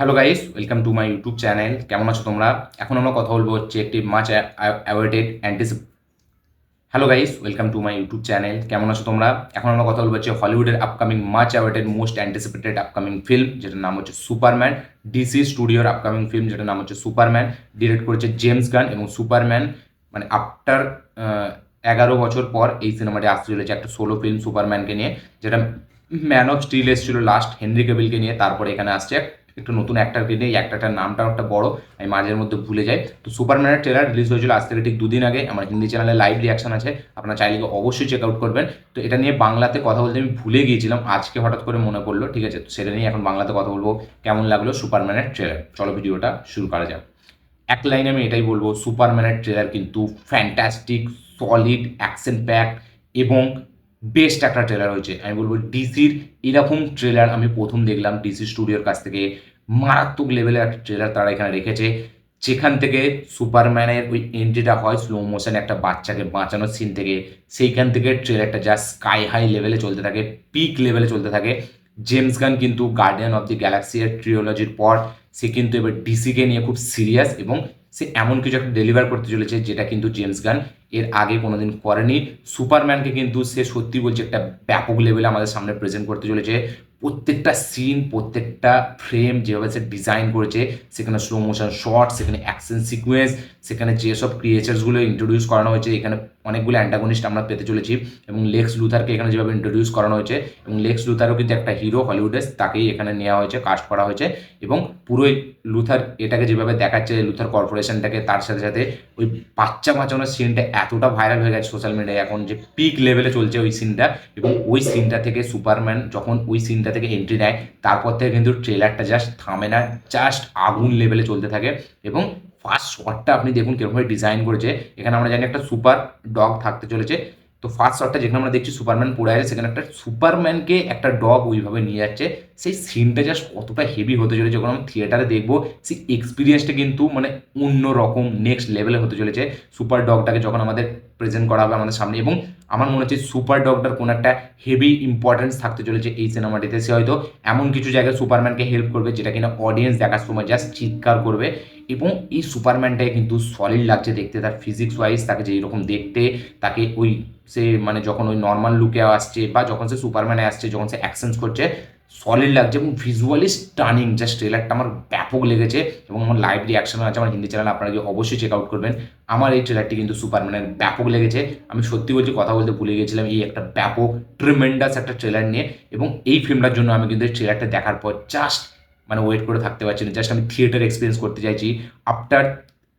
Hello guys, welcome to my YouTube channel. কেমন আছো তোমরা? এখন আমরা কথা বলবো হচ্ছে একটি much awaited hello guys, welcome to my YouTube channel. কেমন আছো তোমরা? এখন আমরা কথা বলবো হচ্ছে হলিউডের upcoming much awaited most anticipated upcoming film, যেটার নাম হচ্ছে সুপারম্যান। ডিসি স্টুডিওর আপকামিং ফিল্ম, যেটার নাম হচ্ছে সুপারম্যান। ডিরেক্ট করেছে জেমস গান এবং সুপারম্যান মানে আফটার 11 বছর পর এই সিনেমাটি আসতে চলেছে একটা সোলো ফিল্ম সুপারম্যানকে নিয়ে, যেটা ম্যান অফ স্টিল এসেছিল লাস্ট হেনরি কেবিলকে নিয়ে, তারপরে এখানে আসছে একটু নতুন অ্যাক্টারকে নিয়ে। এই অ্যাক্টারটার নামটাও একটা বড়, আমি মাঝের মধ্যে ভুলে যাই। তো সুপারম্যানের ট্রেলার রিলিজ হয়েছিল আজ থেকে ঠিক দুদিন আগে। আমার হিন্দি চ্যানেলে লাইভ রিয়াকশন আছে, আপনারা চাইলে অবশ্যই চেক আউট করবেন। তো এটা নিয়ে বাংলাতে কথা বলতে আমি ভুলে গিয়েছিলাম, আজকে হঠাৎ করে মনে পড়লো। ঠিক আছে, তো সেটা নিয়ে এখন বাংলাতে কথা বলবো। কেমন লাগলো সুপারম্যানের ট্রেলার? চলো ভিডিওটা শুরু করা যাক। এক লাইনে আমি এটাই বলবো, সুপারম্যানের ট্রেলার কিন্তু ফ্যান্টাস্টিক, সলিড, অ্যাকশন প্যাক এবং বেস্ট একটা ট্রেলার হয়েছে। আমি বলবো ডিসির এরকম ট্রেলার আমি প্রথম দেখলাম ডিসি স্টুডিওর কাছ থেকে। মারাত্মক লেভেলের একটা ট্রেলার তারা এখানে রেখেছে, যেখান থেকে সুপারম্যানের ওই এন্ট্রিটা হয় স্লো মোশনে একটা বাচ্চাকে বাঁচানোর সিন থেকে, সেইখান থেকে ট্রেলারটা যা স্কাই হাই লেভেলে চলতে থাকে, পিক লেভেলে চলতে থাকে। জেমস গান কিন্তু গার্ডিয়ান অফ দি গ্যালাক্সি এর ট্রিওলজির পর সে কিন্তু এবার ডিসিকে নিয়ে খুব সিরিয়াস, এবং সে এমন কিছু একটা ডেলিভার করতে চলেছে যেটা কিন্তু জেমস গান এর আগে কোনোদিন করেনি। সুপারম্যানকে কিন্তু সে সত্যি বলছে একটা ব্যাপক লেভেলে আমাদের সামনে প্রেজেন্ট করতে চলেছে। প্রত্যেকটা সিন, প্রত্যেকটা ফ্রেম যেভাবে সে ডিজাইন করেছে, সেখানে স্লো মোশন শট, সেখানে অ্যাকশন সিকোয়েন্স, সেখানে যেসব ক্রিয়েচার্সগুলো ইন্ট্রোডিউস করানো হয়েছে, এখানে অনেকগুলো অ্যান্টাগনিস্ট আমরা পেতে চলেছি। এবং লেক্স লুথারকে এখানে যেভাবে ইন্ট্রোডিউস করানো হয়েছে, এবং লেক্স লুথারও কিন্তু একটা হিরো হলিউডের, তাকেই এখানে নেওয়া হয়েছে, কাস্ট করা হয়েছে। এবং পুরোই লুথার এটাকে যেভাবে দেখাচ্ছে, লুথার কর্পোরেশনটাকে, তার সাথে সাথে ওই বাচ্চা বাঁচানোর সিনটা এতটা ভাইরাল হয়ে গেছে সোশ্যাল মিডিয়ায় এখন, যে পিক লেভেলে চলছে ওই সিনটা। এবং ওই সিনটা থেকে সুপারম্যান যখন ওই সিনটা থেকে এন্ট্রি নেয়, তারপর থেকে কিন্তু ট্রেলারটা জাস্ট থামে না, জাস্ট আগুন লেভেলে চলতে থাকে। এবং ফার্স্ট শটটা আপনি দেখুন কীরকমভাবে ডিজাইন করেছে। এখানে আমরা জানি একটা সুপার ডগ থাকতে চলেছে। তো ফার্স্ট শটটা যেখানে আমরা দেখছি সুপারম্যান পড়ে আছে, সেখানে একটা সুপারম্যানকে একটা ডগ ওইভাবে নিয়ে যাচ্ছে। সেই সিনটা জাস্ট কতটা হেভি হতে চলেছে, যখন আমরা থিয়েটারে দেখবো সেই এক্সপিরিয়েন্সটা কিন্তু মানে অন্য রকম নেক্সট লেভেলে হতে চলেছে। সুপার ডগটাকে যখন আমাদের প্রেজেন্ট করা হবে আমাদের সামনে, এবং আমার মনে হচ্ছে সুপার ডগটার কোনো একটা হেভি ইম্পর্টেন্স থাকতে চলেছে এই সিনেমাটিতে। সে হয়তো এমন কিছু জায়গায় সুপারম্যানকে হেল্প করবে যেটা কিনা অডিয়েন্স দেখার সময় জাস্ট চিৎকার করবে। এবং এই সুপারম্যানটাকে কিন্তু সলিড লাগছে দেখতে, তার ফিজিক্স ওয়াইজ তাকে যেই রকম দেখতে, তাকে ওই সে মানে যখন ওই নর্মাল লুকে আসছে বা যখন সে সুপারম্যানে আসছে, যখন সে অ্যাকশনস করছে, সলিড লাগছে এবং ভিজুয়ালি স্টানিং। জাস্ট ট্রেলারটা আমার ব্যাপক লেগেছে, এবং আমার লাইভ রিয়াকশন আছে আমার হিন্দি চ্যানেল, আপনারা গিয়ে অবশ্যই চেক আউট করবেন। আমার এই ট্রেলারটি কিন্তু সুপারম্যানের ব্যাপক লেগেছে। আমি সত্যি বলছি, কথা বলতে ভুলে গেছিলাম এই একটা ব্যাপক ট্রিমেন্ডাস একটা ট্রেলার নিয়ে। এবং এই ফিল্মটার জন্য আমি কিন্তু এই ট্রেলারটা দেখার পর জাস্ট মানে ওয়েট করে থাকতে পারছি না। জাস্ট আমি থিয়েটার এক্সপিরিয়েন্স করতে চাইছি আফটার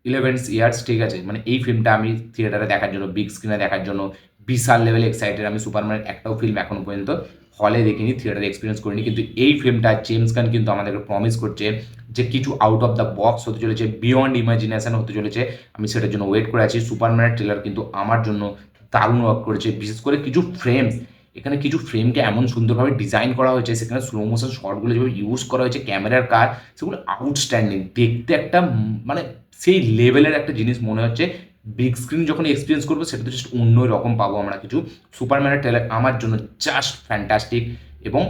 11 ইয়ার্স। ঠিক আছে, মানে এই ফিল্মটা আমি থিয়েটারে দেখার জন্য, বিগ স্ক্রিনে দেখার জন্য বিশাল লেভেলে এক্সাইটেড। আমি সুপারম্যানের একটাও ফিল্ম এখনো পর্যন্ত হলে দেখিনি, থিয়েটারে এক্সপিরিয়েন্স করিনি, কিন্তু এই ফিল্মটা জেমস গান কিন্তু আমাদেরকে প্রমিস করছে যে কিছু আউট অফ দ্য বক্স হতে চলেছে, বিয়ন্ড ইমাজিনেশন হতে চলেছে। আমি সেটার জন্য ওয়েট করে আছি। সুপারম্যানের ট্রেলার কিন্তু আমার জন্য দারুণ ওয়ার্ক করেছে, বিশেষ করে কিছু ফ্রেমস, এখানে কিছু ফ্রেমকে এমন সুন্দরভাবে ডিজাইন করা হয়েছে, সেখানে স্লো মোশন শটগুলো যেভাবে ইউজ করা হয়েছে, ক্যামেরার কাজ, সেগুলো আউটস্ট্যান্ডিং। দেখতে একটা মানে সেই লেভেলের একটা জিনিস মনে হচ্ছে। বিগ স্ক্রিন যখন এক্সপিরিয়েন্স করবো, সেটা তো জাস্ট অন্য রকম পাবো আমরা কিছু। সুপারম্যানের ট্রেলার আমার জন্য জাস্ট ফ্যান্টাস্টিক। এবং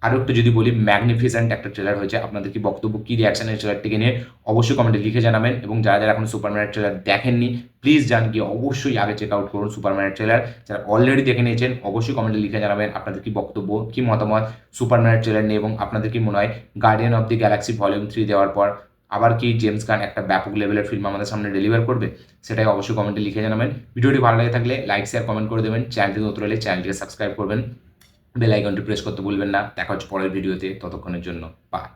আরও একটু যদি বলি, ম্যাগনিফিসেন্ট একটা ট্রেলার হয়েছে। আপনাদের কি বক্তব্য, কী রিয়াকশন এই ট্রেলারটিকে নিয়ে অবশ্যই কমেন্টে লিখে জানাবেন। এবং যারা যারা এখন সুপারম্যানের ট্রেলার দেখেননি, প্লিজ যান গিয়ে অবশ্যই আগে চেক আউট করুন সুপারম্যানের ট্রেলার। যারা অলরেডি দেখে নিয়েছেন, অবশ্যই কমেন্টে লিখে জানাবেন আপনাদের কি বক্তব্য, কি মতামত সুপারম্যানের ট্রেলার নিয়ে। এবং আপনাদের কি মনে হয় guardian of the Galaxy volume 3 দেওয়ার পর আবার কি জেমস গান একটা ব্যাপক লেভেলের ফিল্ম আমাদের সামনে ডেলিভার করবে? সেটাই অবশ্যই কমেন্টে লিখে জানাবেন। ভিডিওটি ভালো লাগে থাকলে লাইক শেয়ার কমেন্ট করে দেবেন। চ্যানেলটি নতুন হলে চ্যানেলটিকে সাবস্ক্রাইব করবেন, বেল আইকনটি প্রেস করতে ভুলবেন না। দেখা হচ্ছে পরের ভিডিওতে, ততক্ষণের জন্য বাই।